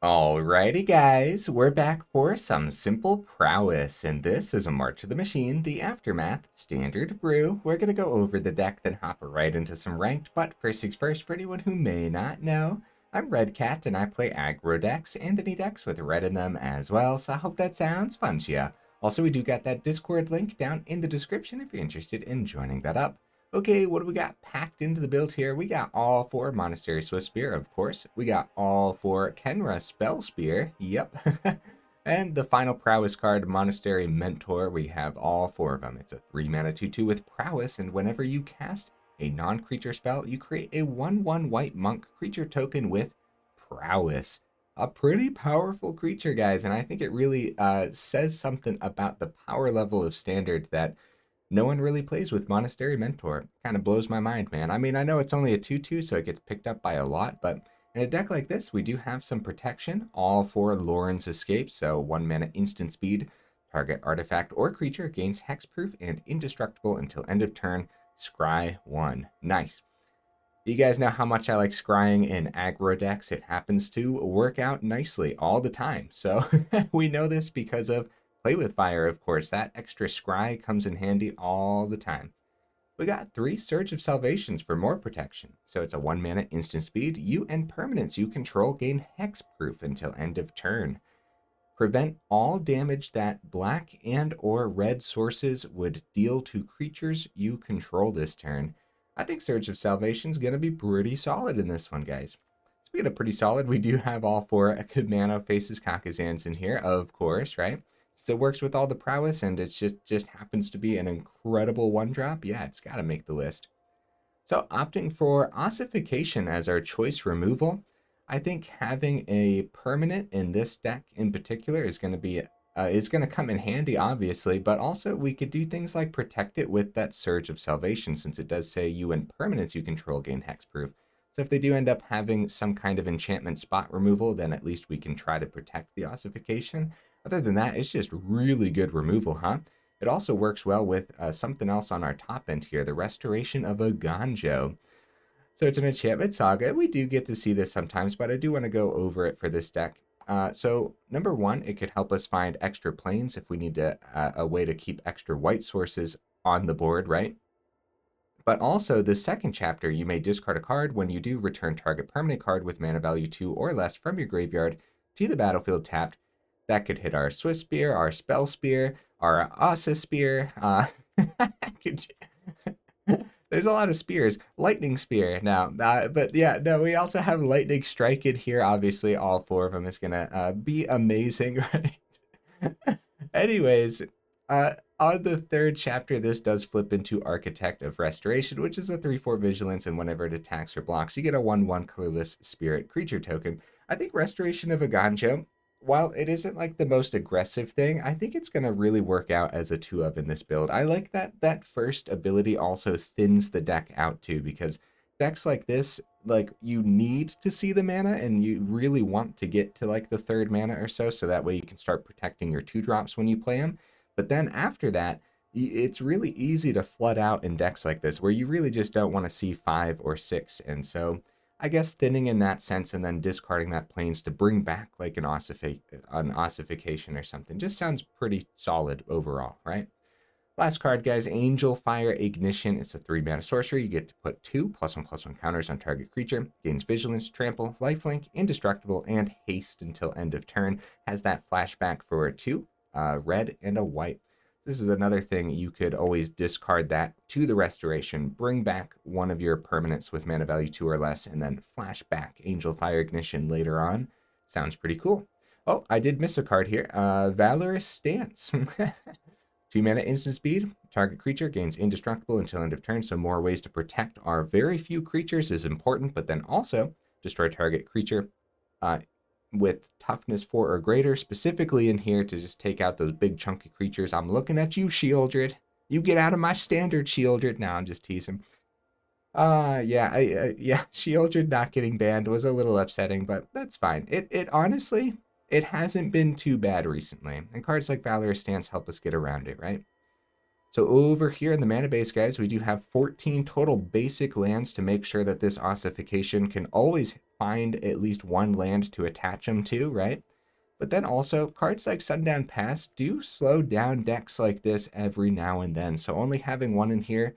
Alrighty guys, we're back for some simple prowess, and this is a March of the Machine, the Aftermath, Standard Brew. We're going to go over the deck, then hop right into some ranked, but first things first, for anyone who may not know, I'm Red Cat, and I play aggro decks, and any decks with red in them as well, so I hope that sounds fun to ya. Also, we do got that Discord link down in the description if you're interested in joining that up. Okay, what do we got packed into the build here? We got all four Monastery Swiftspear, of course. We got all four Khenra Spellspear, yep. And the final prowess card, Monastery Mentor, we have all four of them. It's a 3-mana 2/2 with prowess, and whenever you cast a non-creature spell, you create a 1/1 white monk creature token with prowess. A pretty powerful creature, guys, and I think it really says something about the power level of Standard that no one really plays with Monastery Mentor. Kind of blows my mind, man. I mean, I know it's only a 2/2, so it gets picked up by a lot, but in a deck like this, we do have some protection, all for Loran's Escape, so 1-mana instant speed. Target artifact or creature gains hexproof and indestructible until end of turn. Scry 1. Nice. You guys know how much I like scrying in aggro decks. It happens to work out nicely all the time. So we know this because of Play with Fire, of course. That extra scry comes in handy all the time. We got 3 Surge of Salvations for more protection. So it's a 1-mana instant speed. You and permanents you control gain hexproof until end of turn. Prevent all damage that black and or red sources would deal to creatures you control this turn. I think Surge of Salvation is going to be pretty solid in this one, guys. Speaking of pretty solid, we do have all 4 Kumano faces Kakkazans in here, of course, right? Still works with all the prowess, and it just happens to be an incredible 1-drop. Yeah, it's got to make the list. So opting for Ossification as our choice removal, I think having a permanent in this deck in particular is going to come in handy, obviously, but also we could do things like protect it with that Surge of Salvation, since it does say you and permanents you control gain hexproof. So if they do end up having some kind of enchantment spot removal, then at least we can try to protect the Ossification. Other than that, it's just really good removal, huh? It also works well with something else on our top end here, the Restoration of Eiganjo. So it's an enchantment saga. We do get to see this sometimes, but I do want to go over it for this deck. So number one, it could help us find extra planes if we need a way to keep extra white sources on the board, right? But also the second chapter, you may discard a card. When you do, return target permanent card with mana value 2 or less from your graveyard to the battlefield tapped. That could hit our Swiftspear, our Spellspear, our Ossification. There's a lot of spears. Lightning Spear now. But yeah, no, we also have Lightning Strike in here. Obviously, all 4 of them is going to be amazing, right? Anyways, on the third chapter, this does flip into Architect of Restoration, which is a 3/4 vigilance, and whenever it attacks or blocks, you get a 1/1 colorless spirit creature token. I think Restoration of Eiganjo, while it isn't like the most aggressive thing, I think it's going to really work out as a 2 of in this build. I like that first ability also thins the deck out too, because decks like this, like, you need to see the mana and you really want to get to like the 3rd mana or so that way you can start protecting your 2-drops when you play them. But then after that, it's really easy to flood out in decks like this where you really just don't want to see 5 or 6. And so I guess thinning in that sense and then discarding that planes to bring back like an Ossification or something just sounds pretty solid overall, right? Last card, guys, Angelfire Ignition. It's a 3-mana sorcery. You get to put 2 +1/+1 counters on target creature. Gains vigilance, trample, lifelink, indestructible, and haste until end of turn. Has that flashback for 2, red and a white. This is another thing, you could always discard that to the restoration, bring back one of your permanents with mana value 2 or less, and then flash back Angelfire Ignition later on. Sounds pretty cool. Oh, I did miss a card here. Valorous Stance. 2-mana instant speed. Target creature gains indestructible until end of turn, so more ways to protect our very few creatures is important, but then also destroy target creature with toughness 4 or greater, specifically in here to just take out those big chunky creatures. I'm looking at you, Shieldred. You get out of my standard, Shieldred. Now I'm just teasing. Yeah, Shieldred not getting banned was a little upsetting, but that's fine. It honestly, it hasn't been too bad recently, and cards like Valorous Stance help us get around it, right? So over here in the mana base, guys, we do have 14 total basic lands to make sure that this Ossification can always find at least one land to attach them to, right? But then also, cards like Sundown Pass do slow down decks like this every now and then. So only having one in here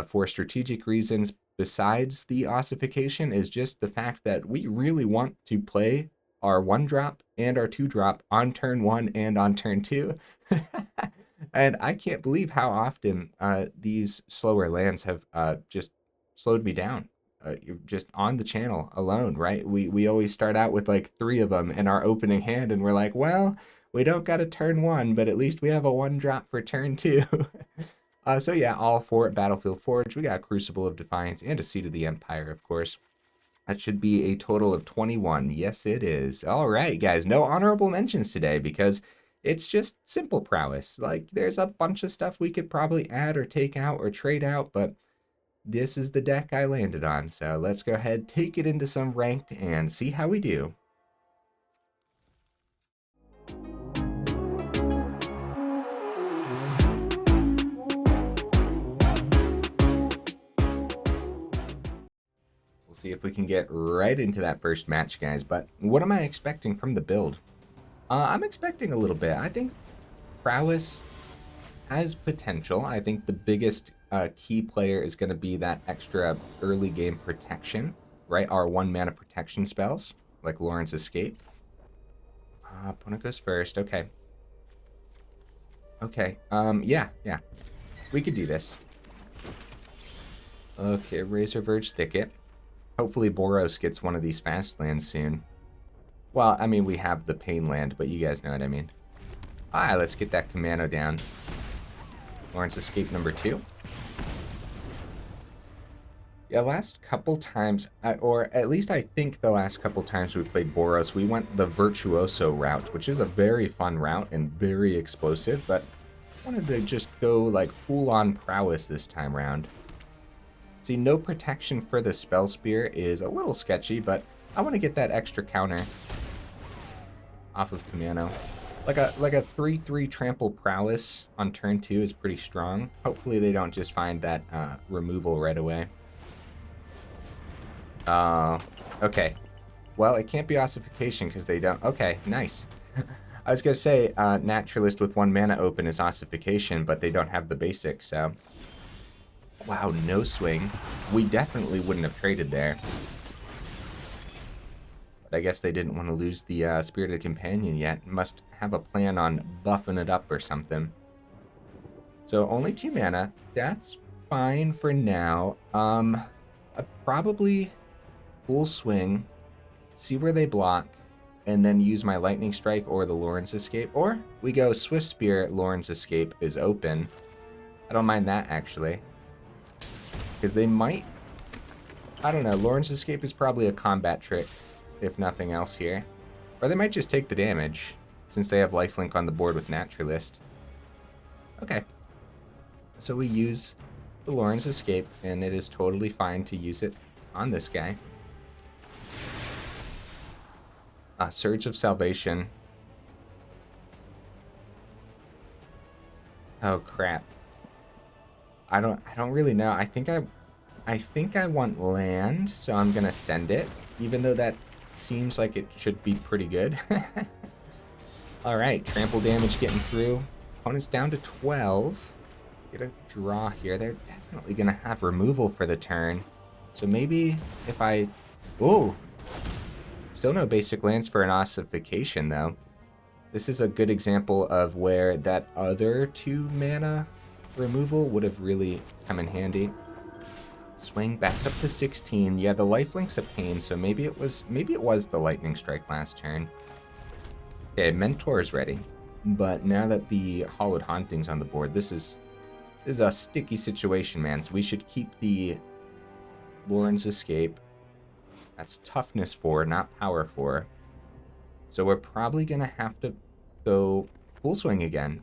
for strategic reasons besides the Ossification is just the fact that we really want to play our 1-drop and our 2-drop on turn 1 and on turn 2. And I can't believe how often these slower lands have just slowed me down. You're just on the channel alone, right? We always start out with like 3 of them in our opening hand, and we're like, well, we don't got a turn 1, but at least we have a 1-drop for turn 2. So yeah, all 4 at Battlefield Forge. We got Crucible of Defiance and a Seat of the Empire, of course. That should be a total of 21. Yes, it is. All right, guys, no honorable mentions today because it's just simple prowess. Like, there's a bunch of stuff we could probably add or take out or trade out, but this is the deck I landed on. So let's go ahead, take it into some ranked, and see how we do. We'll see if we can get right into that first match, guys. But what am I expecting from the build? I'm expecting a little bit. I think prowess has potential. I think the biggest key player is going to be that extra early game protection, right? Our 1-mana protection spells, like Loran's Escape. Opponent goes first. Okay. Okay. Yeah. We could do this. Okay, Razor Verge Thicket. Hopefully Boros gets one of these fast lands soon. Well, I mean, we have the Pain land, but you guys know what I mean. Let's get that Kumano down. Loran's Escape number 2. Yeah, last couple times, or at least I think the last couple times we played Boros, we went the Virtuoso route, which is a very fun route and very explosive, but I wanted to just go like full-on prowess this time around. See, no protection for the Spellspear is a little sketchy, but I want to get that extra counter off of Kumano. Like a 3/3 trample prowess on turn 2 is pretty strong. Hopefully they don't just find that removal right away. Okay. Well, it can't be Ossification because they don't. Okay, nice. I was gonna say Naturalist with 1 mana open is Ossification, but they don't have the basics, so. Wow, no swing. We definitely wouldn't have traded there. But I guess they didn't want to lose the Spirited Companion yet. Must have a plan on buffing it up or something. So only 2 mana. That's fine for now. Probably full swing, see where they block, and then use my Lightning Strike or the Loran's Escape. Or we go Swiftspear, Loran's Escape is open. I don't mind that, actually. Because they might... I don't know, Loran's Escape is probably a combat trick, if nothing else here. Or they might just take the damage, since they have lifelink on the board with Naturalist. Okay. So we use the Loran's Escape, and it is totally fine to use it on this guy. Surge of Salvation. Oh crap. I don't really know. I think I want land, so I'm gonna send it, even though that seems like it should be pretty good. Alright, trample damage getting through. Opponent's down to 12. Get a draw here. They're definitely gonna have removal for the turn. So maybe if I... Whoa! Still no basic lands for an Ossification, though. This is a good example of where that other 2 mana removal would have really come in handy. Swing back up to 16. Yeah, the lifelink's a pain, so maybe it was the Lightning Strike last turn. Okay, Mentor is ready. But now that the Hallowed Haunting's on the board, this is a sticky situation, man. So we should keep the Loran's Escape. That's toughness 4, not power 4. So we're probably going to have to go full swing again.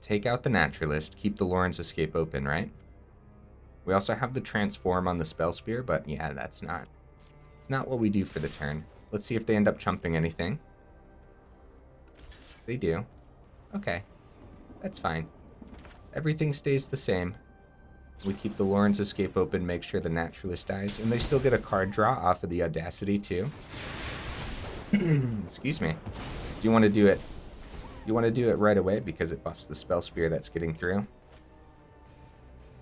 Take out the Naturalist, keep the Loran's Escape open, right? We also have the Transform on the Spellspear, but yeah, it's not what we do for the turn. Let's see if they end up chumping anything. They do. Okay. That's fine. Everything stays the same. We keep the Loran's Escape open, make sure the Naturalist dies, and they still get a card draw off of the Audacity too. Excuse me. Do you want to do it? You want to do it right away because it buffs the Spellspear that's getting through.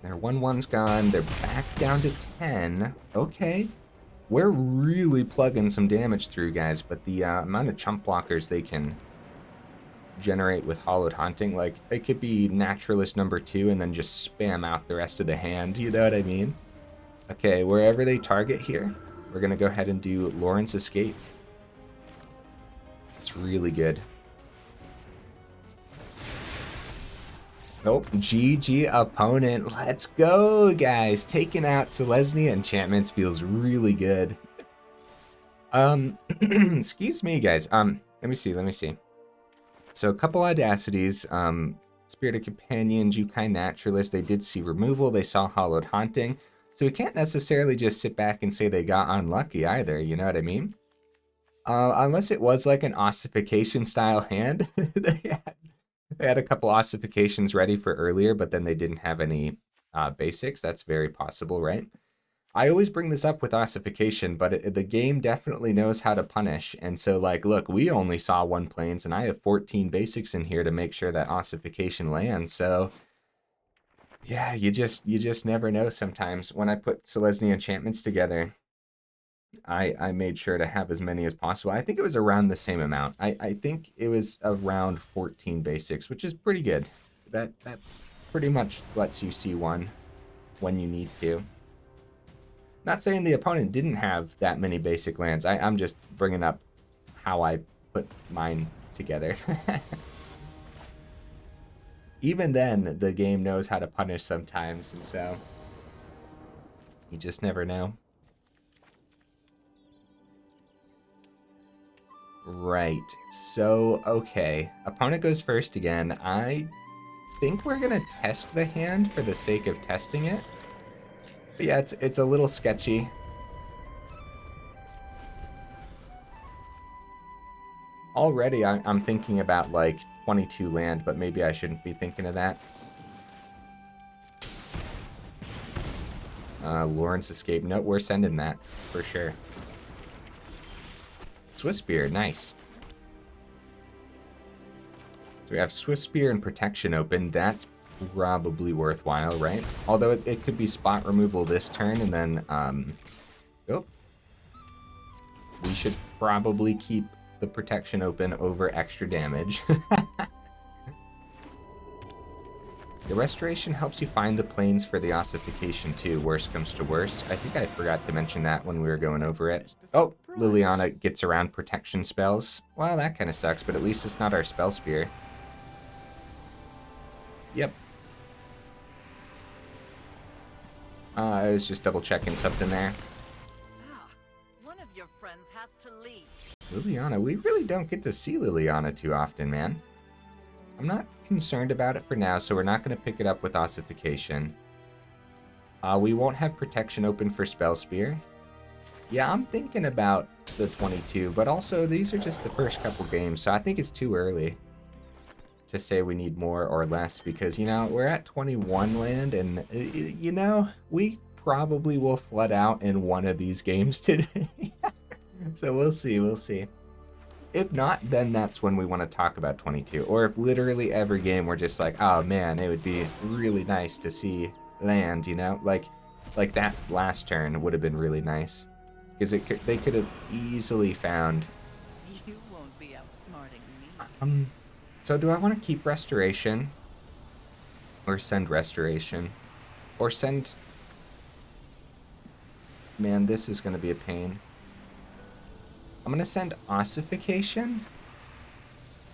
Their 1/1's gone. They're back down to 10. Okay. We're really plugging some damage through, guys, but the amount of chump blockers they can generate with Hollowed Haunting, like, it could be Naturalist number 2 and then just spam out the rest of the hand, you know what I mean? Okay, wherever they target here, we're going to go ahead and do Loran's Escape. It's really good. Oh, GG opponent. Let's go, guys. Taking out Selesnya enchantments feels really good. Excuse me, guys. Let me see. So a couple Audacities, Spirited Companion, Jukai Naturalist, they did see removal, they saw Hollowed Haunting. So we can't necessarily just sit back and say they got unlucky either, you know what I mean? Unless it was like an Ossification style hand. They had a couple Ossifications ready for earlier, but then they didn't have any basics. That's very possible, right? I always bring this up with Ossification, but the game definitely knows how to punish. And so, like, look, we only saw 1 planes, and I have 14 basics in here to make sure that Ossification lands. So, yeah, you just never know sometimes. When I put Selesnya enchantments together, I made sure to have as many as possible. I think it was around the same amount. I think it was around 14 basics, which is pretty good. That pretty much lets you see one when you need to. Not saying the opponent didn't have that many basic lands. I'm just bringing up how I put mine together. Even then, the game knows how to punish sometimes, and so you just never know. Right, so, okay. Opponent goes first again. I think we're gonna test the hand for the sake of testing it. But yeah, it's a little sketchy. Already, I'm thinking about, like, 22 land, but maybe I shouldn't be thinking of that. Loran's Escape. No, we're sending that, for sure. Swiftspear, nice. So we have Swiftspear and Protection open. That's probably worthwhile, right? Although it could be spot removal this turn, and then, oh. We should probably keep the Protection open over extra damage. The Restoration helps you find the planes for the Ossification too, worst comes to worst. I think I forgot to mention that when we were going over it. Oh, Liliana gets around protection spells. Well, that kind of sucks, but at least it's not our Spellspear. Yep. I was just double checking something there. One of your friends has to leave. Liliana, we really don't get to see Liliana too often, man. I'm not concerned about it for now, so we're not going to pick it up with Ossification. We won't have Protection open for Spellspear. Yeah, I'm thinking about the 22, but also these are just the first couple games, so I think it's too early to say we need more or less, because, you know, we're at 21 land, and, you know, we probably will flood out in one of these games today. So we'll see. If not, then that's when we want to talk about 22. Or if literally every game we're just like, oh man, it would be really nice to see land, you know? Like that last turn would have been really nice. Because they could have easily found... You won't be outsmarting me. So do I want to keep Restoration? Or send Restoration? Or send... Man, this is going to be a pain. I'm going to send Ossification,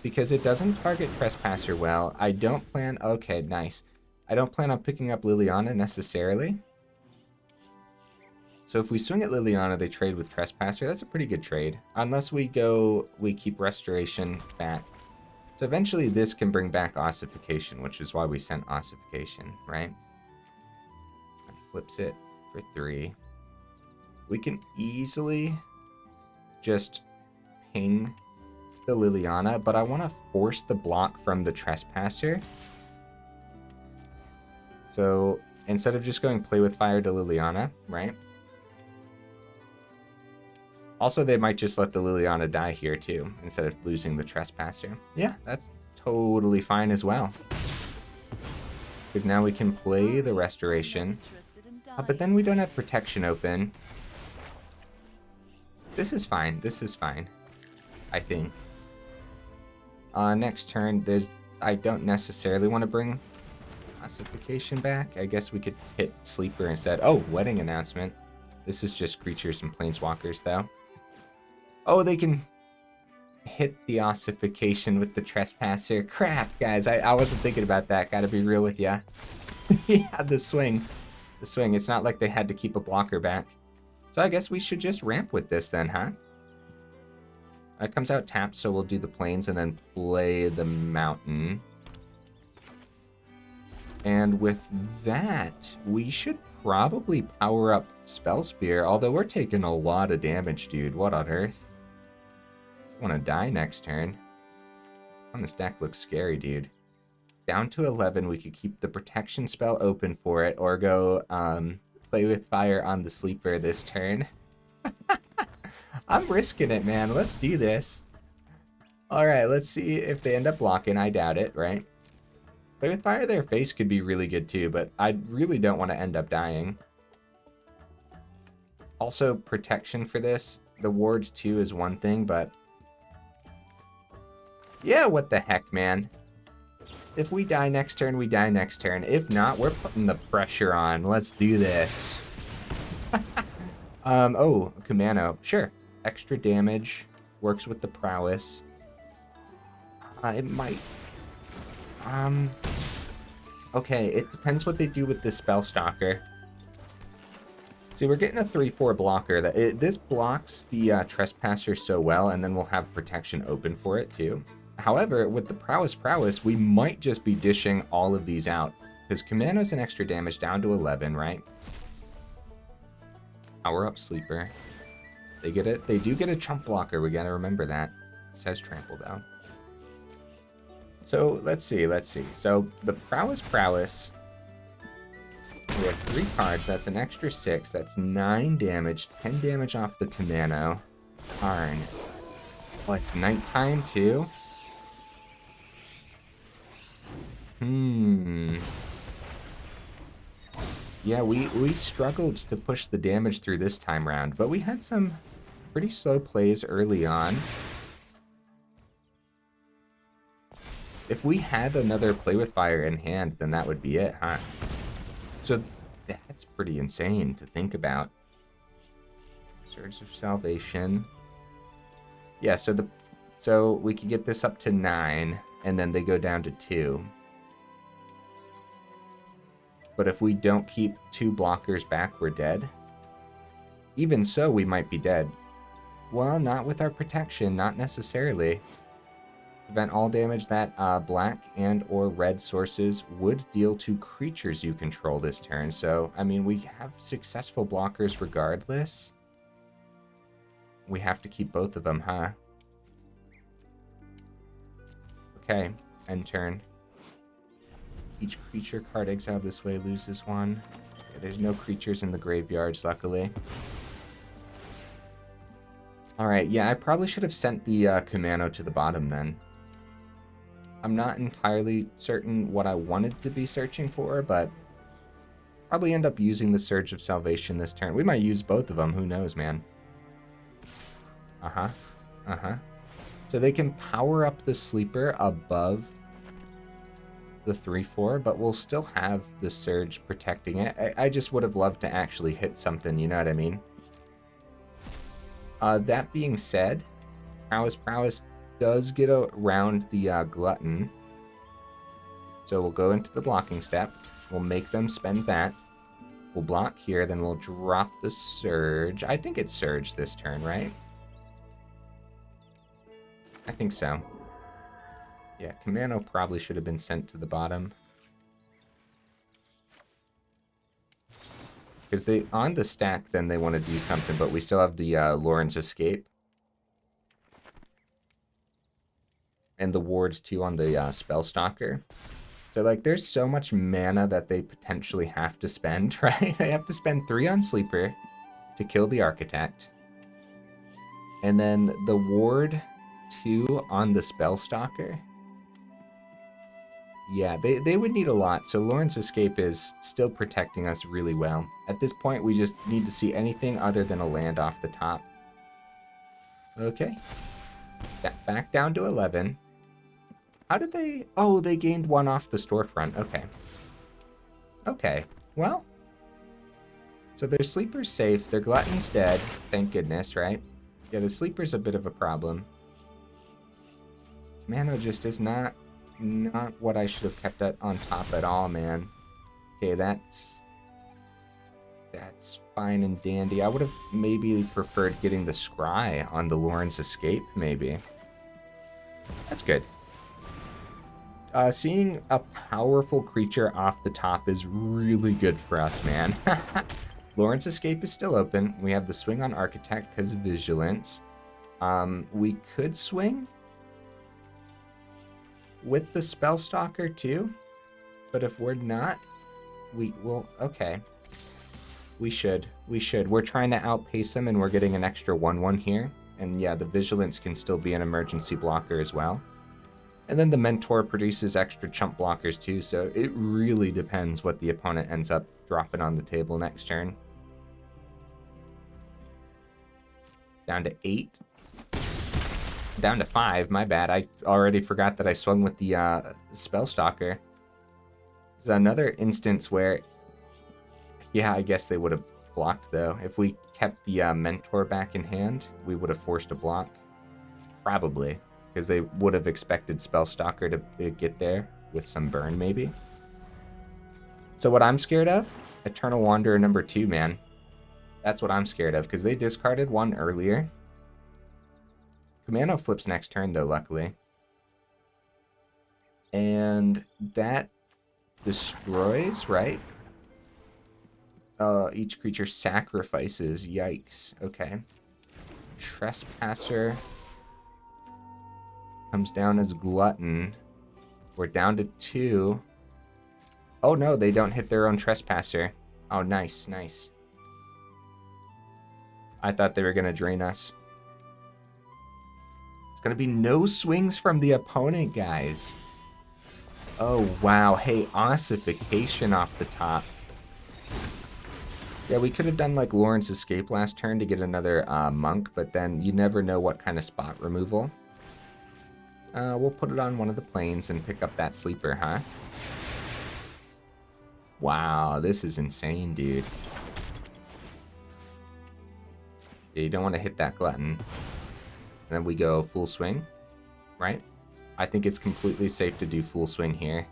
because it doesn't target Trespasser well. I don't plan... Okay, nice. I don't plan on picking up Liliana necessarily. So if we swing at Liliana, they trade with Trespasser. That's a pretty good trade. Unless we keep Restoration back. So eventually this can bring back Ossification, which is why we sent Ossification, right? That flips it for 3. We can easily... just ping the Liliana, but I want to force the block from the Trespasser So instead of just going Play with Fire to Liliana, right? Also, they might just let the Liliana die here too, instead of losing the Trespasser. Yeah, that's totally fine as well. Because now we can play the Restoration. But then we don't have Protection open. This is fine. This is fine. I think. Next turn, I don't necessarily want to bring Ossification back. I guess we could hit Sleeper instead. Oh, Wedding Announcement. This is just creatures and planeswalkers, though. Oh, they can hit the Ossification with the Trespasser. Crap, guys. I wasn't thinking about that. Gotta be real with ya. Yeah, the swing. The swing. It's not like they had to keep a blocker back. So I guess we should just ramp with this then, huh? It comes out tapped, so we'll do the plains and then play the mountain. And with that, we should probably power up Spellspear, although we're taking a lot of damage, dude. What on earth? I want to die next turn. On this deck looks scary, dude. Down to 11, we could keep the protection spell open for it, or go Play with Fire on the Sleeper this turn. I'm risking it, man. Let's do this. Alright, let's see if they end up blocking. I doubt it, right? Play with Fire their face could be really good too, but I really don't want to end up dying. Also, protection for this. The ward 2 is one thing, but... yeah, what the heck, man. If we die next turn, we die next turn. If not, we're putting the pressure on. Let's do this. Oh, Kumano. Sure. Extra damage. Works with the prowess. It might... okay, it depends what they do with this Spellstalker. See, we're getting a 3/4 blocker. This blocks the Trespasser so well, and then we'll have protection open for it, too. However, with the prowess, we might just be dishing all of these out. Because Kumano's an extra damage down to 11, right? Power up Sleeper. They get it. They do get a chump blocker. We gotta remember that. It says trample, though. So, let's see. So, the prowess. We have 3 cards. That's an extra 6. That's 9 damage. 10 damage off the Kumano. Darn. Oh, it's nighttime, too? Yeah, we struggled to push the damage through this time round, but we had some pretty slow plays early on. If we had another Play with Fire in hand, then that would be it, huh? So that's pretty insane to think about. Surge of Salvation. Yeah, so we could get this up to 9, and then they go down to 2. But if we don't keep 2 blockers back, we're dead. Even so, we might be dead. Well, not with our protection, not necessarily. Prevent all damage that black and or red sources would deal to creatures you control this turn. So, I mean, we have successful blockers regardless. We have to keep both of them, huh? Okay, end turn. Each creature card exiled this way loses 1. Okay, there's no creatures in the graveyards, luckily. Alright, yeah, I probably should have sent the Kumano to the bottom then. I'm not entirely certain what I wanted to be searching for, but probably end up using the Surge of Salvation this turn. We might use both of them, who knows, man. So they can power up the Sleeper above the 3/4, but we'll still have the Surge protecting it. I just would have loved to actually hit something, you know what I mean? That being said, Prowess does get around the Glutton. So we'll go into the blocking step. We'll make them spend that. We'll block here, then we'll drop the Surge. I think it's Surge this turn, right? I think so. Yeah, Kumano probably should have been sent to the bottom. Because they on the stack, then they want to do something, but we still have the Loran's Escape. And the wards too on the Spellstalker. So, like, there's so much mana that they potentially have to spend, right? They have to spend 3 on Sleeper to kill the Architect. And then the Ward 2 on the Spellstalker. Yeah, they would need a lot, so Loran's Escape is still protecting us really well. At this point, we just need to see anything other than a land off the top. Okay. Back down to 11. How did they... Oh, they gained 1 off the storefront. Okay. Okay. Well. So their Sleeper's safe. Their Glutton's dead. Thank goodness, right? Yeah, the Sleeper's a bit of a problem. Kumano just is not what I should have kept it on top at all, man. Okay, that's fine and dandy. I would have maybe preferred getting the Scry on the Loran's Escape, maybe. That's good. Seeing a powerful creature off the top is really good for us, man. Loran's Escape is still open. We have the swing on Architect because of Vigilance. We could swing with the Spellstalker too, but if we're not, we will. Okay, we should. We're trying to outpace them, and we're getting an extra 1/1 here. And yeah, the Vigilance can still be an emergency blocker as well. And then the Mentor produces extra chump blockers too, so it really depends what the opponent ends up dropping on the table next turn. Down to 8. Down to 5, my bad. I already forgot that I swung with the Spellstalker. It's another instance where, yeah, I guess they would have blocked though. If we kept the Mentor back in hand, we would have forced a block. Probably, because they would have expected Spellstalker to get there with some burn maybe. So what I'm scared of? Eternal Wanderer number 2, man. That's what I'm scared of, because they discarded 1 earlier. Kumano flips next turn, though, luckily. And that destroys, right? Each creature sacrifices. Yikes. Okay. Trespasser comes down as Glutton. We're down to 2. Oh, no, they don't hit their own Trespasser. Oh, nice, nice. I thought they were going to drain us. It's going to be no swings from the opponent, guys. Oh, wow. Hey, Ossification off the top. Yeah, we could have done like Loran's Escape last turn to get another monk, but then you never know what kind of spot removal. We'll put it on one of the planes and pick up that Sleeper, huh? Wow, this is insane, dude. Yeah, you don't want to hit that Glutton. Then we go full swing, right? I think it's completely safe to do full swing here,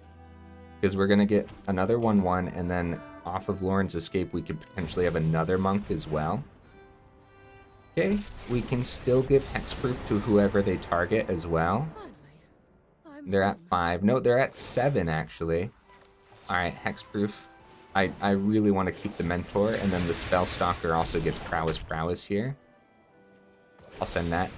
because we're going to get another 1/1, and then off of Loran's Escape, we could potentially have another monk as well. Okay, we can still give hexproof to whoever they target as well. They're at 5. No, they're at 7, actually. All right, hexproof. I really want to keep the Mentor, and then the Spellstalker also gets prowess here. I'll send that.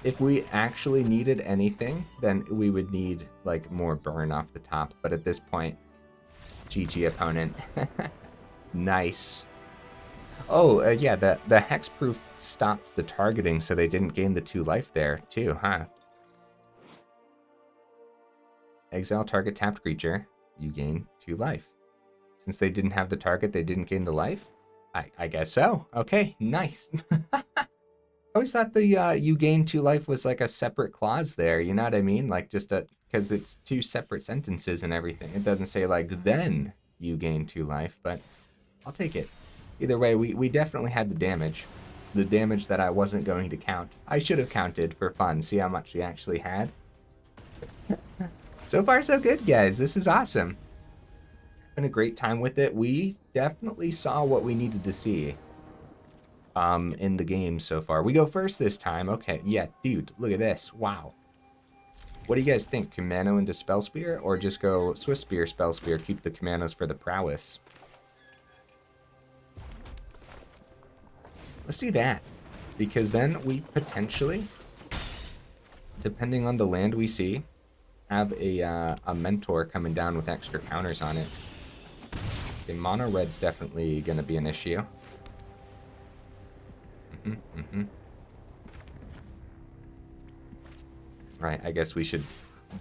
If we actually needed anything, then we would need like more burn off the top. But at this point, GG opponent. Nice. Oh, yeah, the hexproof stopped the targeting, so they didn't gain the 2 life there too, huh? Exile target tapped creature. You gain 2 life. Since they didn't have the target, they didn't gain the life? I guess so. Okay, nice. I always thought the you gain 2 life was like a separate clause there, you know what I mean? Like just because it's 2 separate sentences and everything. It doesn't say like, then you gain 2 life, but I'll take it. Either way, we definitely had the damage. The damage that I wasn't going to count. I should have counted for fun, see how much we actually had. So far, so good, guys. This is awesome. Been a great time with it. We definitely saw what we needed to see in the game so far. We go first this time. Okay, yeah, dude, look at this. Wow. What do you guys think? Kumano into Spellspear, or just go Swiftspear, Spellspear, keep the Kumanos for the prowess? Let's do that, because then we potentially, depending on the land we see, have a Mentor coming down with extra counters on it. Okay, mono red's definitely going to be an issue. Right, I guess we should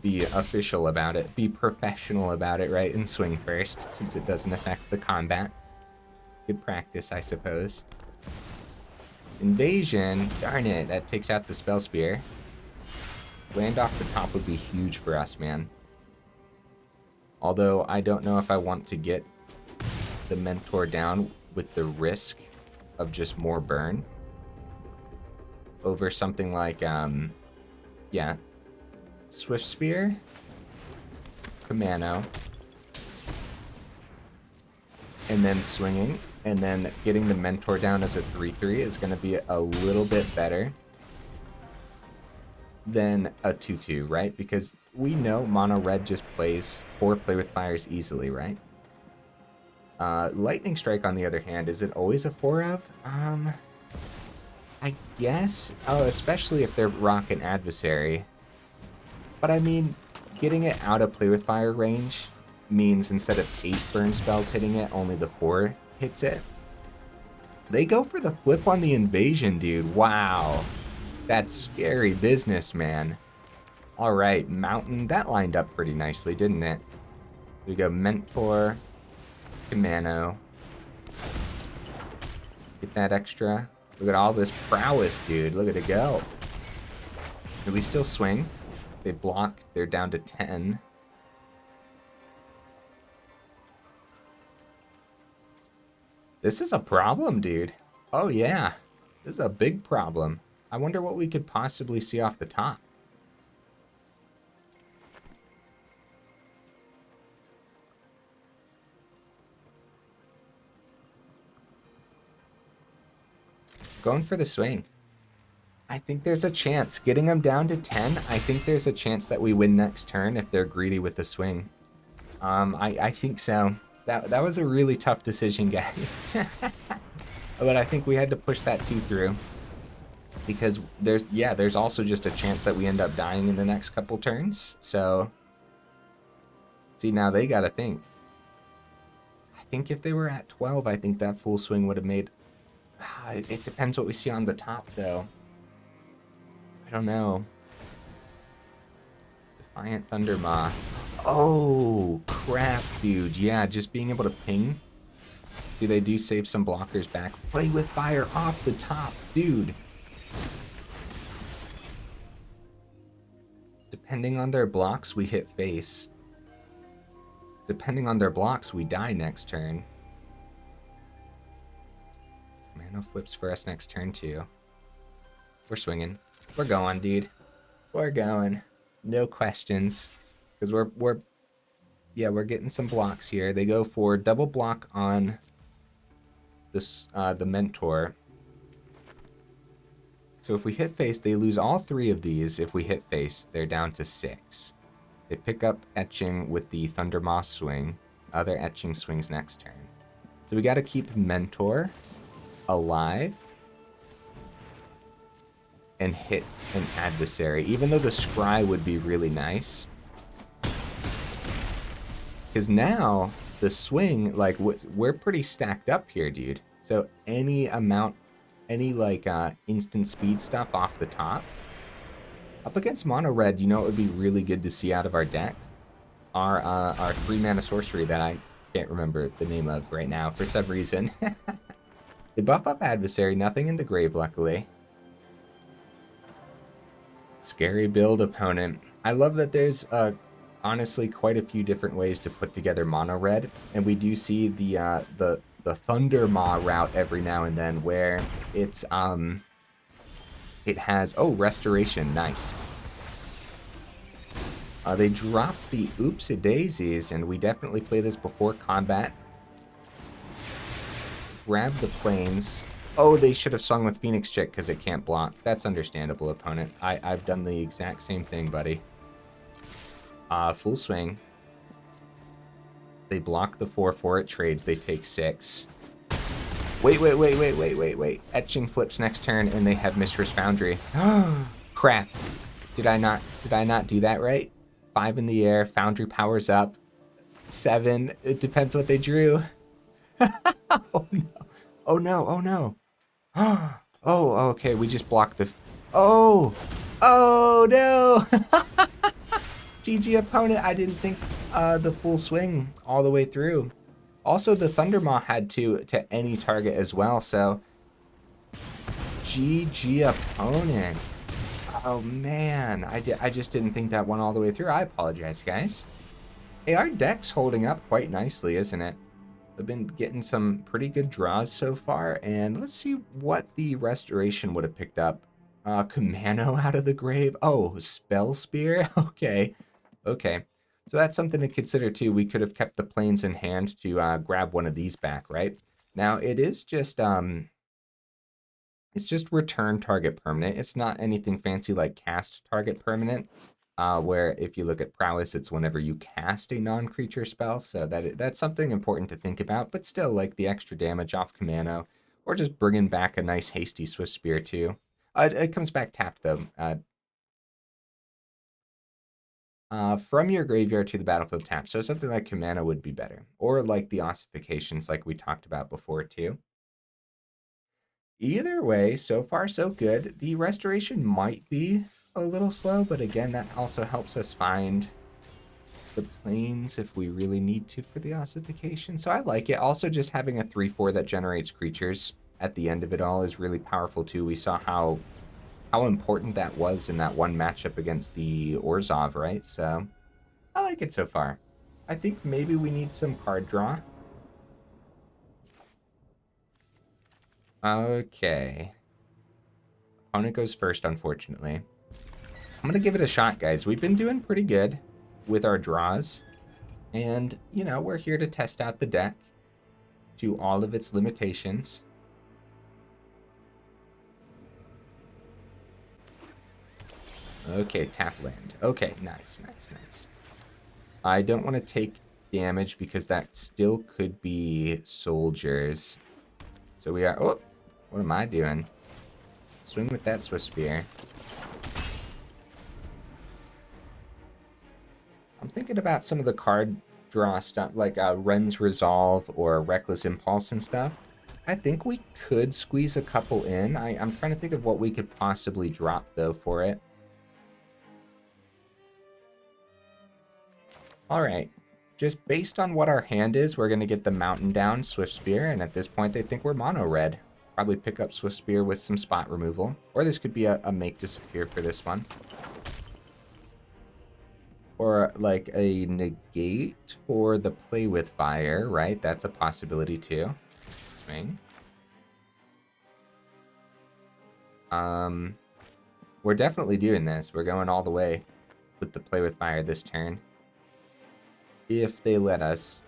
be official about it, be professional about it, right, and swing first, since it doesn't affect the combat. Good practice, I suppose. Invasion, darn it, that takes out the Spellspear. Land off the top would be huge for us, man. Although, I don't know if I want to get the Mentor down with the risk of just more burn over something like, yeah, Swiftspear, Kumano, and then swinging, and then getting the Mentor down as a 3-3 is going to be a little bit better than a 2-2, right? Because we know mono red just plays 4 play with fires easily, right? Lightning Strike, on the other hand, is it always a 4 of? I guess. Oh, especially if they're rock and adversary. But I mean, getting it out of play with fire range means instead of 8 burn spells hitting it, only the 4 hits it. They go for the flip on the invasion, dude. Wow. That's scary business, man. All right, Mountain. That lined up pretty nicely, didn't it? We go Mentor, Kumano. Get that extra. Look at all this prowess, dude. Look at it go. Do we still swing? They block. They're down to 10. This is a problem, dude. Oh, yeah. This is a big problem. I wonder what we could possibly see off the top. Going for the swing. I think there's a chance. Getting them down to 10, I think there's a chance that we win next turn if they're greedy with the swing. I think so. That was a really tough decision, guys. But I think we had to push that 2 through. Because there's also just a chance that we end up dying in the next couple turns. So, see, now they gotta think. I think if they were at 12, I think that full swing would have made... It depends what we see on the top, though. I don't know. Defiant Thundermaw. Oh, crap, dude. Yeah, just being able to ping. See, they do save some blockers back. Play with fire off the top, dude. Depending on their blocks, we hit face. Depending on their blocks, we die next turn. Kumano flips for us next turn, too. We're swinging. We're going, dude. We're going. No questions. Because we're getting some blocks here. They go for double block on this the Mentor. So if we hit face, they lose all 3 of these. If we hit face, they're down to 6. They pick up Etching with the Thundermaw swing. Other Etching swings next turn. So we got to keep Mentor alive and hit an adversary, even though the Scry would be really nice. Because now the swing, like, we're pretty stacked up here, dude. So any amount, any like instant speed stuff off the top. Up against mono red, you know what would be really good to see out of our deck? Our 3-mana sorcery that I can't remember the name of right now for some reason. They buff up adversary, nothing in the grave, luckily. Scary build opponent. I love that there's honestly quite a few different ways to put together mono red, and we do see the Thundermaw route every now and then where it's it has restoration, nice. They drop the Oopsie Daisies, and we definitely play this before combat. Grab the planes. Oh, they should have swung with Phoenix Chick because it can't block. That's understandable, opponent. I've done the exact same thing, buddy. Full swing. They block the 4/4, it trades, they take 6. Wait. Etching flips next turn, and they have Mistress Foundry. Crap. Did I not do that right? 5 in the air. Foundry powers up. 7. It depends what they drew. Oh no. Oh no. Oh no. Oh, okay. We just blocked the... Oh! Oh no! GG opponent. I didn't think the full swing all the way through. Also, the Thundermaw had to any target as well, so... GG opponent. Oh man, I just didn't think that one all the way through. I apologize, guys. Hey, our deck's holding up quite nicely, isn't it? We've been getting some pretty good draws so far, and let's see what the Restoration would have picked up. Kumano out of the grave. Oh, Spellspear. Okay, okay. So that's something to consider too. We could have kept the planes in hand to grab one of these back, right? Now it is just it's just return target permanent. It's not anything fancy like cast target permanent, where if you look at prowess, it's whenever you cast a non-creature spell. So that's something important to think about. But still, like the extra damage off Kumano, or just bringing back a nice hasty Swiftspear too. It comes back tapped though. From your graveyard to the battlefield tap. So something like Kumano would be better, or like the Ossifications, like we talked about before too. Either way, so far so good. The Restoration might be a little slow, but again, that also helps us find the planes if we really need to for the Ossification. So I like it. Also, just having a 3/4 that generates creatures at the end of it all is really powerful too. We saw how important that was in that one matchup against the Orzhov, right? So I like it so far. I think maybe we need some card draw. Okay. Opponent goes first, unfortunately. I'm going to give it a shot, guys. We've been doing pretty good with our draws. And, you know, we're here to test out the deck to all of its limitations. Okay, tap land. Okay, nice, nice, nice. I don't want to take damage because that still could be soldiers. So we are... Oh, what am I doing? Swing with that Swiftspear. I'm thinking about some of the card draw stuff, like Ren's Resolve or Reckless Impulse and stuff. I think we could squeeze a couple in. I'm trying to think of what we could possibly drop, though, for it. Alright. Just based on what our hand is, we're going to get the Mountain Down Swiftspear, and at this point they think we're mono-red. Probably pick up Swiftspear with some spot removal. Or this could be a make disappear for this one. Or like a negate for the play with fire, right? That's a possibility too. Swing. We're definitely doing this. We're going all the way with the play with fire this turn. If they let us.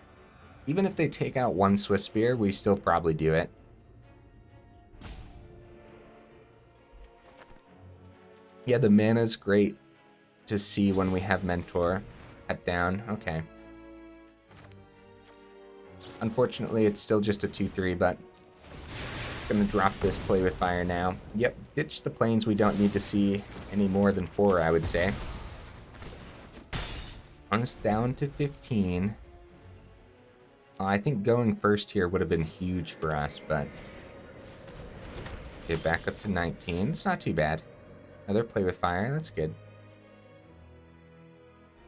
Even if they take out one Swiftspear, we still probably do it. Yeah, the mana's great to see when we have Mentor. Cut down. Okay. Unfortunately, it's still just a 2/3, but I'm gonna drop this play with fire now. Yep, ditch the planes we don't need to see any more than 4, I would say. On us down to 15. I think going first here would have been huge for us, but get back up to 19. It's not too bad. Another play with fire. That's good.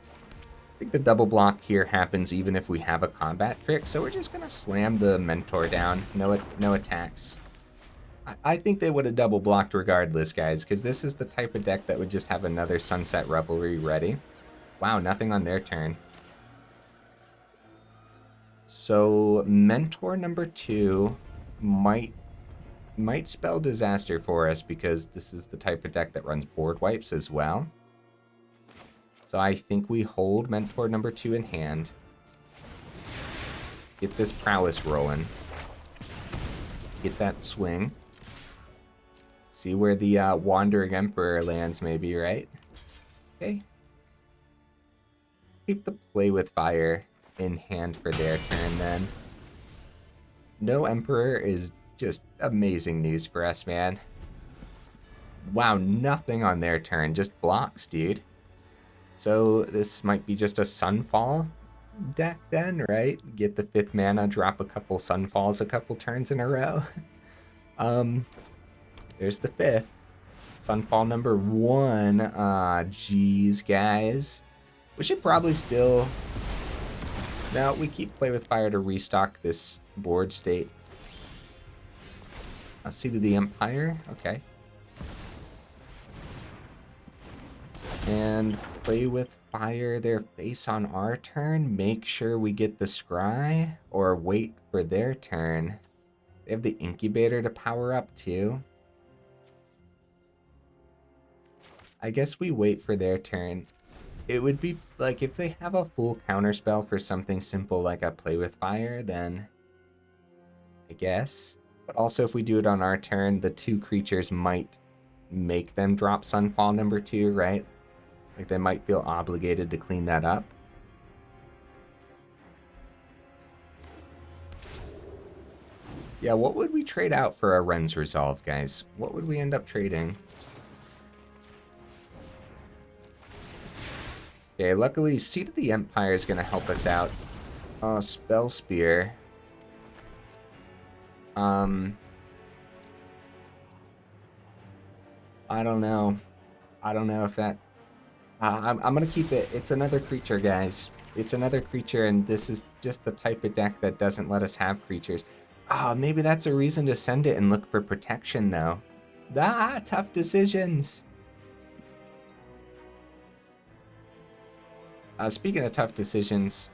I think the double block here happens even if we have a combat trick, so we're just gonna slam the Mentor down. No attacks. I think they would have double blocked regardless, guys, because this is the type of deck that would just have another Sunset Revelry ready. Wow, nothing on their turn. So Mentor number 2 might spell disaster for us because this is the type of deck that runs board wipes as well. So I think we hold Mentor number 2 in hand. Get this prowess rolling. Get that swing. See where the Wandering Emperor lands maybe, right? Okay. Keep the play with fire in hand for their turn then. No Emperor is just amazing news for us, man. Wow, nothing on their turn. Just blocks, dude. So this might be just a Sunfall deck then, right? Get the 5th mana, drop a couple Sunfalls a couple turns in a row. There's the 5th. Sunfall number 1. Ah, geez, guys. We should probably still... No, we keep Play with Fire to restock this board state. Seat of the Empire. Okay. And Play with Fire their face on our turn. Make sure we get the Scry. Or wait for their turn. They have the Incubator to power up too. I guess we wait for their turn. It would be like if they have a full counterspell for something simple like a Play with Fire, then I guess. But also if we do it on our turn, the 2 creatures might make them drop Sunfall number 2, right? Like they might feel obligated to clean that up. Yeah, what would we trade out for a Ren's Resolve, guys? What would we end up trading? Okay, luckily, Seat of the Empire is going to help us out. Spellspear. I don't know. I don't know if that... I'm going to keep it. It's another creature, guys. It's another creature, and this is just the type of deck that doesn't let us have creatures. Maybe that's a reason to send it and look for protection, though. Tough decisions. Speaking of tough decisions,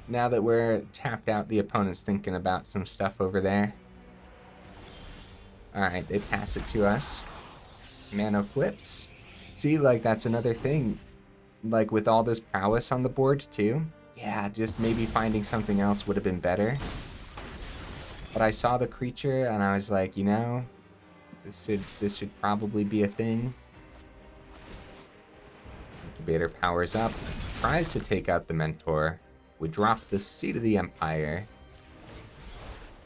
now that we're tapped out, the opponent's thinking about some stuff over there. Alright, they pass it to us. Mana flips. See, like, that's another thing. Like, with all this prowess on the board, too. Yeah, just maybe finding something else would have been better. But I saw the creature, and I was like, you know, this should probably be a thing. Incubator powers up, tries to take out the Mentor. We drop the Seat of the Empire.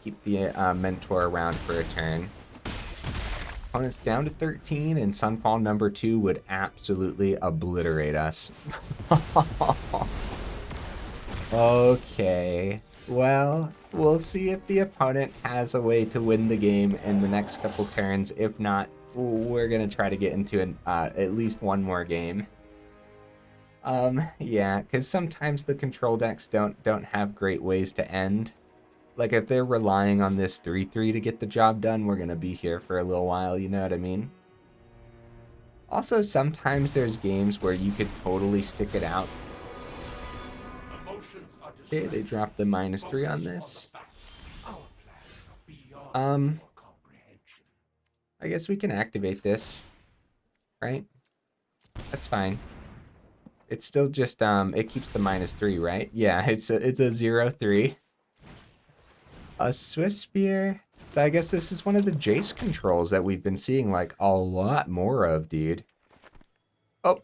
Keep the Mentor around for a turn. Opponent's down to 13, and Sunfall number 2 would absolutely obliterate us. Okay. Well, we'll see if the opponent has a way to win the game in the next couple turns. If not, we're going to try to get into at least one more game. Yeah, because sometimes the control decks don't have great ways to end. Like, if they're relying on this 3-3 to get the job done, we're gonna be here for a little while, you know what I mean? Also, sometimes there's games where you could totally stick it out. Okay, they dropped the -3 on this. I guess we can activate this, right? That's fine. It's still just, it keeps the -3, right? Yeah, it's a 0-3. A Swiftspear. So I guess this is one of the Jace controls that we've been seeing, like, a lot more of, dude. Oh.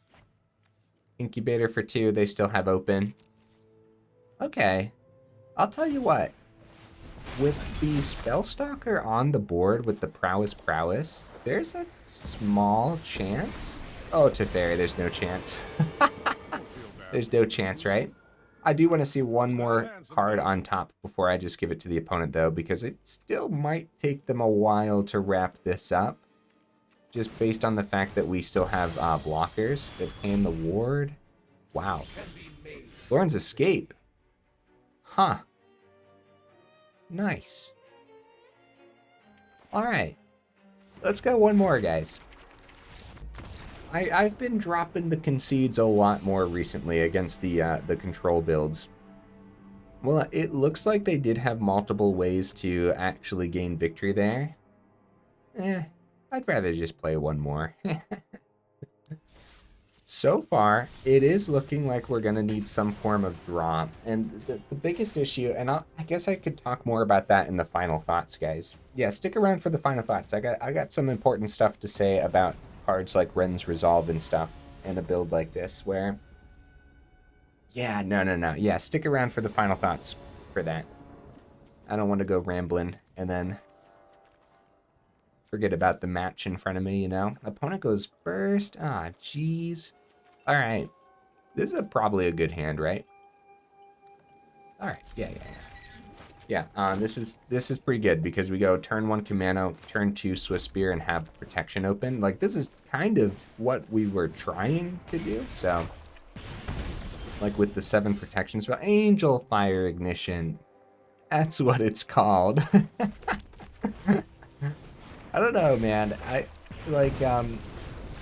Incubator for 2, they still have open. Okay. I'll tell you what. With the Spellstalker on the board with the Prowess, there's a small chance. Oh, Teferi, there's no chance. There's no chance, right? I do want to see one more card on top before I just give it to the opponent, though, because it still might take them a while to wrap this up. Just based on the fact that we still have blockers that can the ward. Wow. Loran's Escape. Huh. Nice. Alright. Let's go one more, guys. I've been dropping the concedes a lot more recently against the control builds. Well, it looks like they did have multiple ways to actually gain victory there. I'd rather just play one more. So far, it is looking like we're going to need some form of drop. And the biggest issue, and I guess I could talk more about that in the final thoughts, guys. Yeah, stick around for the final thoughts. I got some important stuff to say about cards like Ren's Resolve and stuff, and a build like this, where... Yeah, no. Yeah, stick around for the final thoughts for that. I don't want to go rambling, and then forget about the match in front of me, you know? Opponent goes first. Ah, jeez. Alright. This is probably a good hand, right? All right, yeah. This is pretty good because we go turn 1 Kumano, turn 2 Swiftspear, and have protection open. Like, this is kind of what we were trying to do. So, like with the 7 protection spell, Angelfire Ignition. That's what it's called. I don't know, man. I like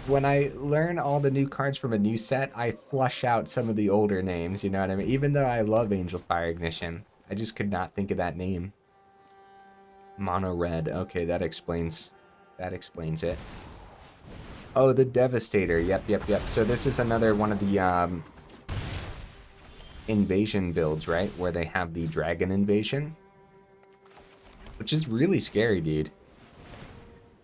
when I learn all the new cards from a new set, I flush out some of the older names, you know what I mean? Even though I love Angelfire Ignition, I just could not think of that name. Mono red. Okay, that explains it. Oh, the Devastator. Yep. So this is another one of the invasion builds, right? Where they have the dragon invasion, which is really scary, dude.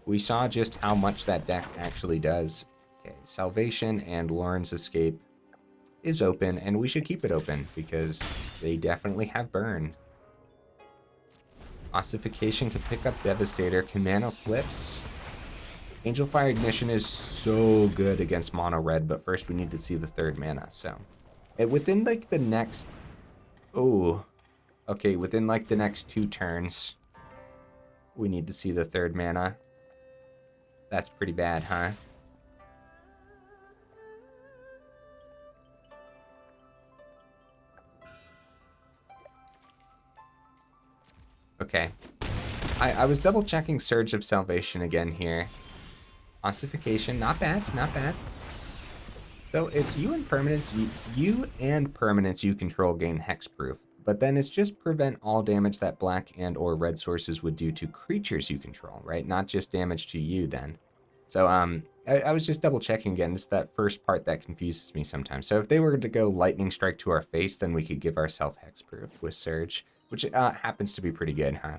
We saw just how much that deck actually does. Okay, Salvation and Loran's Escape is open, and we should keep it open because they definitely have burn. Ossification can pick up Devastator. Kumano flips. Angelfire Ignition is so good against mono red, but first we need to see the 3rd mana. So, within like the next, within like the next 2 turns, we need to see the 3rd mana. That's pretty bad, huh? Okay. I was double checking Surge of Salvation again here. Ossification, not bad. So it's you and permanents, you control gain hexproof, but then it's just prevent all damage that black and or red sources would do to creatures you control, right? Not just damage to you then. So I was just double checking again. It's that first part that confuses me sometimes. So if they were to go lightning strike to our face, then we could give ourselves hexproof with Surge, which happens to be pretty good, huh?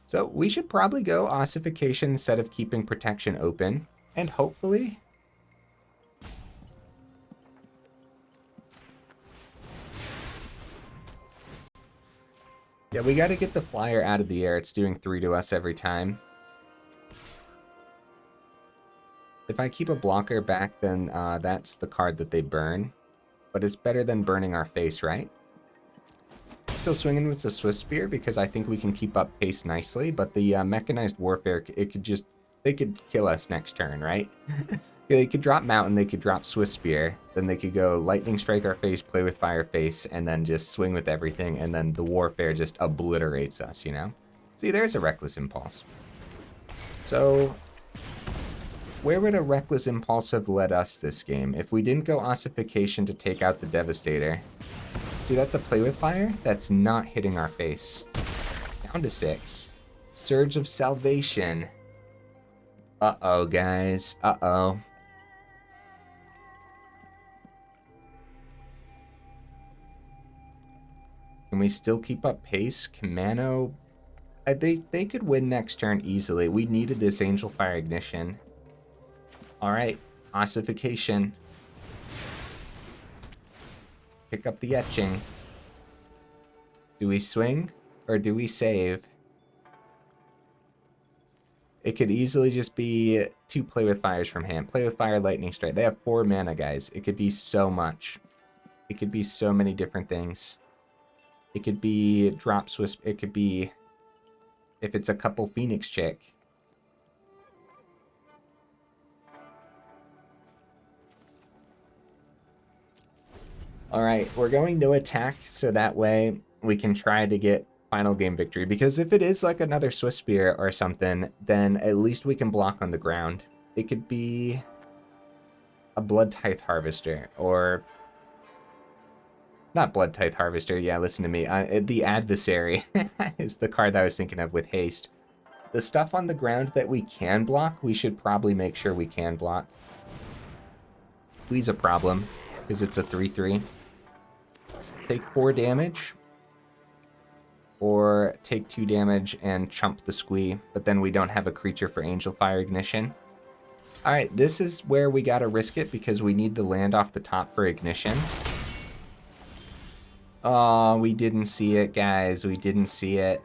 So we should probably go Ossification instead of keeping protection open, and hopefully yeah, we got to get the flyer out of the air. It's doing 3 to us every time. If I keep a blocker back, then that's the card that they burn. But it's better than burning our face, right? Still swinging with the Swiftspear because I think we can keep up pace nicely. But the Mechanized Warfare, they could kill us next turn, right? They could drop Mountain, they could drop Swiftspear, then they could go Lightning Strike our face, play with Fire Face, and then just swing with everything, and then the Warfare just obliterates us, you know? See, there's a Reckless Impulse. So, where would a Reckless Impulse have led us this game? If we didn't go Ossification to take out the Devastator. See, that's a Play with Fire? That's not hitting our face. Down to 6. Surge of Salvation. Uh-oh, guys. Uh-oh. Can we still keep up pace? Kumano, they could win next turn easily. We needed this Angelfire Ignition. All right, Ossification. Pick up the Etching. Do we swing or do we save? It could easily just be 2 Play with Fires from hand. Play with Fire, Lightning Strike. They have 4 mana, guys. It could be so much. It could be so many different things. It could be drop Swiss. It could be if it's a couple Phoenix Chick. All right, we're going to attack so that way we can try to get final game victory. Because if it is like another Swiftspear or something, then at least we can block on the ground. It could be a Blood Tithe Harvester or... Not Blood Tithe Harvester, yeah, listen to me. The Adversary is the card I was thinking of with haste. The stuff on the ground that we can block, we should probably make sure we can block. Squeeze a problem, because it's a 3/3. Take 4 damage, or take 2 damage and chump the squee, but then we don't have a creature for Angelfire Ignition. Alright, this is where we gotta risk it, because we need the land off the top for Ignition. Oh, we didn't see it, guys. We didn't see it.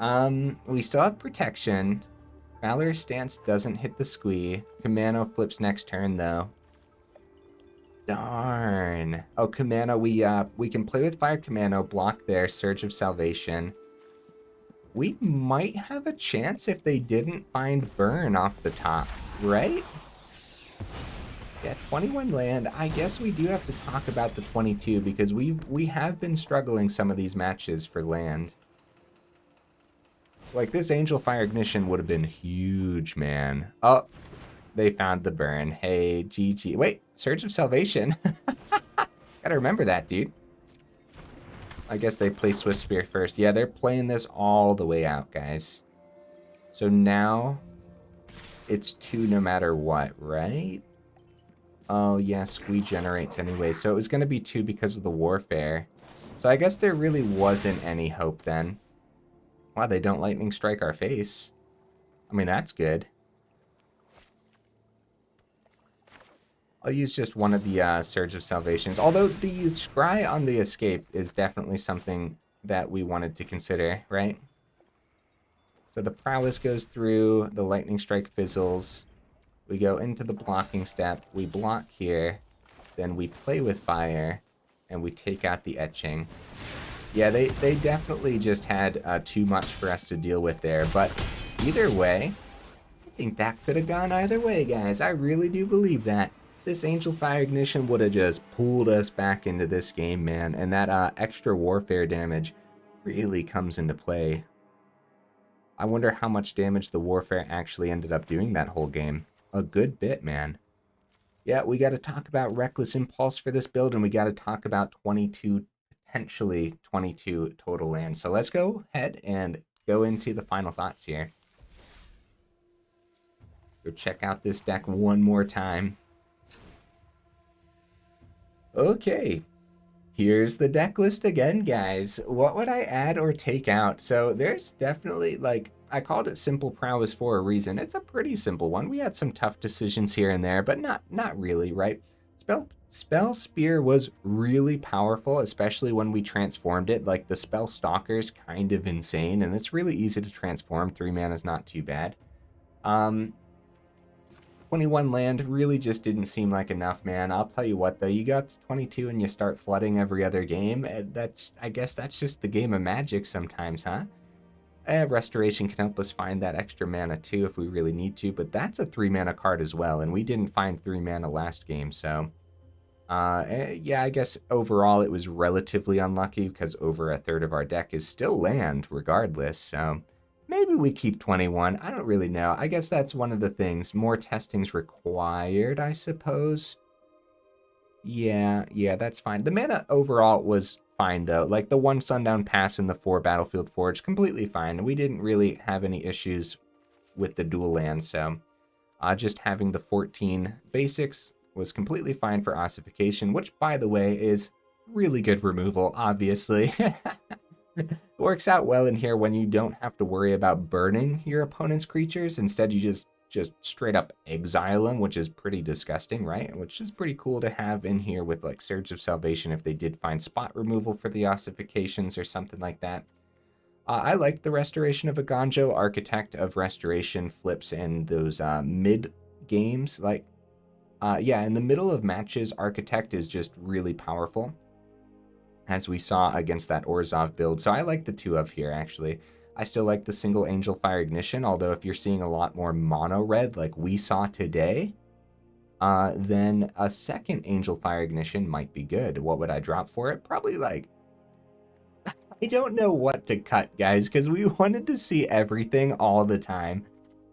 We still have protection. Valorous Stance doesn't hit the squee. Kumano flips next turn, though. Darn. Oh, Kumano, we can play with Fire Kumano, block their Surge of Salvation. We might have a chance if they didn't find Burn off the top, right? Yeah, 21 land. I guess we do have to talk about the 22 because we have been struggling some of these matches for land. Like this Angelfire Ignition would have been huge, man. Oh, they found the burn. Hey, GG. Wait, Surge of Salvation. Gotta remember that, dude. I guess they play Swiftspear first. Yeah, they're playing this all the way out, guys. So now it's 2 no matter what, right? Oh, yeah, Squee generates anyway. So it was going to be 2 because of the warfare. So I guess there really wasn't any hope then. Wow, they don't lightning strike our face. I mean, that's good. I'll use just one of the Surge of Salvations. Although the Scry on the escape is definitely something that we wanted to consider, right? So the Prowess goes through, the Lightning Strike fizzles. We go into the blocking step, we block here, then we play with fire, and we take out the etching. Yeah, they definitely just had too much for us to deal with there, but either way, I think that could have gone either way, guys. I really do believe that. This Angelfire Ignition would have just pulled us back into this game, man, and that extra warfare damage really comes into play. I wonder how much damage the warfare actually ended up doing that whole game. A good bit, man. Yeah, we got to talk about Reckless Impulse for this build, and we got to talk about 22, potentially 22 total lands. So let's go ahead and go into the final thoughts here. Go check out this deck one more time. Okay, here's the deck list again, guys. What would I add or take out? So there's definitely, like, I called it Simple Prowess for a reason. It's a pretty simple one. We had some tough decisions here and there, but not really, right? Spellspear was really powerful, especially when we transformed it. Like, the Spell Stalker's kind of insane, and it's really easy to transform. 3 mana is not too bad. 21 land really just didn't seem like enough, man. I'll tell you what, though, you go up to 22 and you start flooding every other game. I guess that's just the game of Magic sometimes, huh? Restoration can help us find that extra mana too if we really need to, but that's a 3 mana card as well, and we didn't find 3 mana last game, so yeah, I guess overall it was relatively unlucky because over a third of our deck is still land regardless, so maybe we keep 21. I don't really know. I guess that's one of the things. More testing's required, I suppose. Yeah, that's fine. The mana overall was fine, though. Like, the 1 Sundown Pass and the 4 Battlefield Forge, completely fine. We didn't really have any issues with the dual land, so just having the 14 basics was completely fine for Ossification, which, by the way, is really good removal, obviously. Works out well in here when you don't have to worry about burning your opponent's creatures. Instead, you just straight up exile them, which is pretty disgusting, right? Which is pretty cool to have in here with, like, Surge of Salvation if they did find spot removal for the Ossifications or something like that. I like the Restoration of Eiganjo. Architect of Restoration flips in those mid games. Like, yeah, in the middle of matches, Architect is just really powerful, as we saw against that Orzhov build. So I like the 2 of here, actually. I still like the single Angelfire Ignition, although if you're seeing a lot more mono red like we saw today, then a second Angelfire Ignition might be good. What would I drop for it? Probably, like, I don't know what to cut, guys, because we wanted to see everything all the time.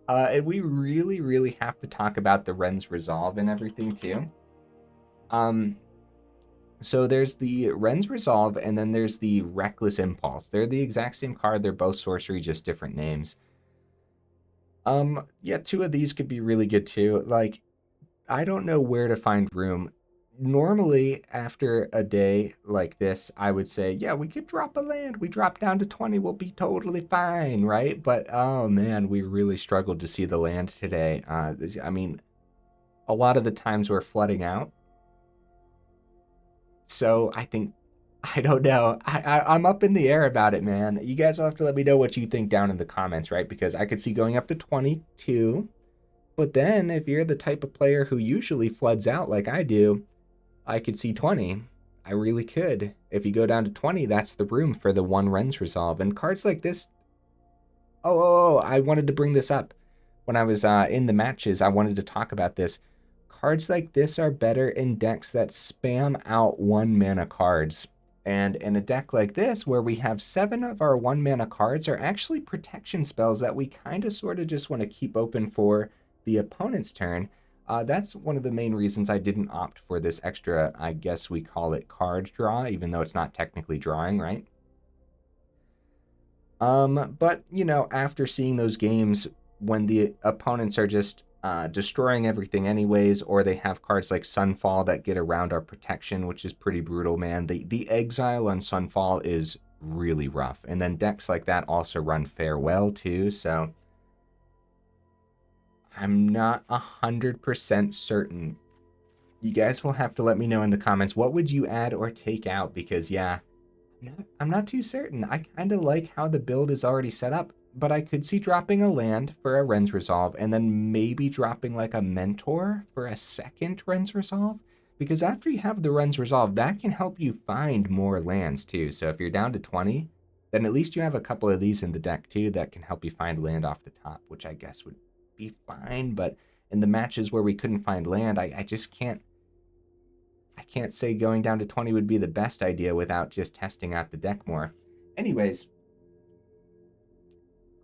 And we really, really have to talk about the Ren's Resolve and everything, too. So there's the Ren's Resolve, and then there's the Reckless Impulse. They're the exact same card. They're both sorcery, just different names. Yeah, 2 of these could be really good too. Like, I don't know where to find room. Normally, after a day like this, I would say, yeah, we could drop a land. We drop down to 20, we'll be totally fine, right? But, oh man, we really struggled to see the land today. I mean, a lot of the times we're flooding out. So I don't know. I'm up in the air about it, man. You guys will have to let me know what you think down in the comments, right? Because I could see going up to 22. But then if you're the type of player who usually floods out like I do, I could see 20. I really could. If you go down to 20, that's the room for the 1 Rens Resolve. And cards like this... Oh, I wanted to bring this up. When I was in the matches, I wanted to talk about this. Cards like this are better in decks that spam out 1 mana cards. And in a deck like this, where we have 7 of our 1 mana cards are actually protection spells that we kind of sort of just want to keep open for the opponent's turn. That's one of the main reasons I didn't opt for this extra, I guess we call it card draw, even though it's not technically drawing, right? But, you know, after seeing those games when the opponents are just destroying everything anyways, or they have cards like Sunfall that get around our protection, which is pretty brutal, man. The exile on Sunfall is really rough. And then decks like that also run Farewell too, so I'm not 100% certain. You guys will have to let me know in the comments, what would you add or take out? Because yeah, I'm not too certain. I kind of like how the build is already set up, but I could see dropping a land for a Rens Resolve and then maybe dropping like a Mentor for a second Rens Resolve. Because after you have the Rens Resolve, that can help you find more lands too. So if you're down to 20, then at least you have a couple of these in the deck too that can help you find land off the top, which I guess would be fine. But in the matches where we couldn't find land, I just can't say going down to 20 would be the best idea without just testing out the deck more. Anyways,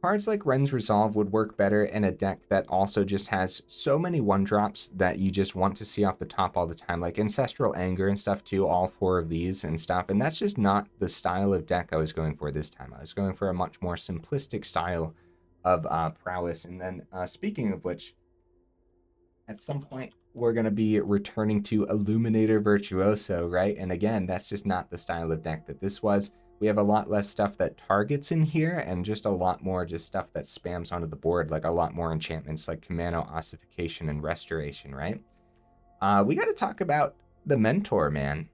cards like Ren's Resolve would work better in a deck that also just has so many 1-drops that you just want to see off the top all the time, like Ancestral Anger and stuff too, all 4 of these and stuff. And that's just not the style of deck I was going for this time. I was going for a much more simplistic style of prowess. And then speaking of which, at some point, we're going to be returning to Illuminator Virtuoso, right? And again, that's just not the style of deck that this was. We have a lot less stuff that targets in here and just a lot more just stuff that spams onto the board, like a lot more enchantments like Kumano, Ossification, and Restoration, right? We got to talk about the Mentor, man.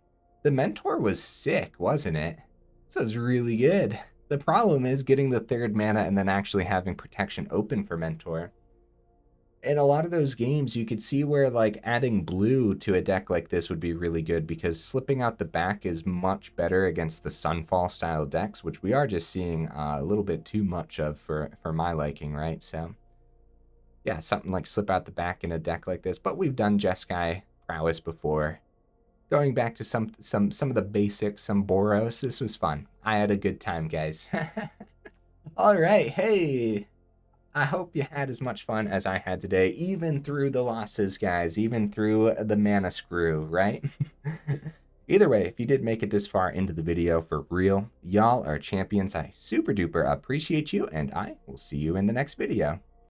The Mentor was sick, wasn't it? This was really good. The problem is getting the 3rd mana and then actually having protection open for Mentor. In a lot of those games, you could see where like adding blue to a deck like this would be really good because slipping out the back is much better against the Sunfall style decks, which we are just seeing a little bit too much of for my liking, right? So yeah, something like slip out the back in a deck like this, but we've done Jeskai Prowess before. Going back to some of the basics, some Boros, this was fun. I had a good time, guys. All right, hey. I hope you had as much fun as I had today, even through the losses, guys, even through the mana screw, right? Either way, if you did make it this far into the video for real, y'all are champions. I super duper appreciate you, and I will see you in the next video.